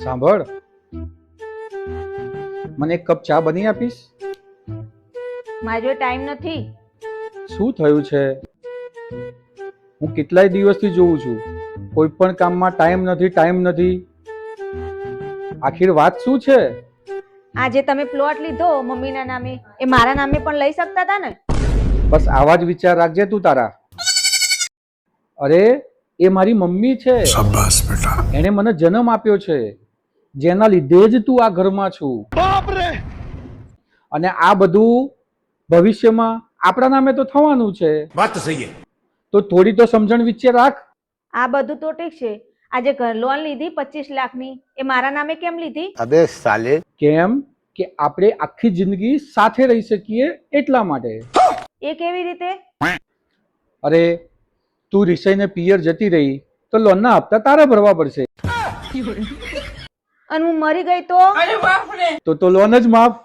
સાંભળ, મને એક કપ ચા બની આપીશ? મારી જોડે ટાઈમ નથી. શું થયું છે? હું કેટલાય દિવસથી જોઉં છું, કોઈ પણ કામમાં ટાઈમ નથી. આખિર વાત શું છે? આજે તમે પ્લોટ લીધો મમ્મીના નામે, એ મારા નામે પણ લઈ શકતા હતા ને? બસ આવા જ વિચાર રાખજે તું તારા. અરે એ મારી મમ્મી છે. શાબાશ બેટા. એણે મને જન્મ આપ્યો છે, જેના લીધે જ તું આ ઘરમાં છું. બાપ રે! અને આ બધું ભવિષ્યમાં આપણા નામે તો થવાનું છે. વાત સહી. તો થોડી તો સમજણ વિચાર રાખ. આ બધું તો ઠીક છે, આજે ઘર લોન લીધી 25 લાખની, એ મારા નામે કેમ લીધી? अबे साले કેમ કે આપણે આખી જિંદગી સાથે રહી શકીએ એટલા માટે. એ કેવી રીતે? અરે તું રિસાઈને પિયર જતી રહી તો લોનના હપ્તા તારે ભરવા પડશે. અને હું મરી ગઈ તો? તો લોન જ માફ.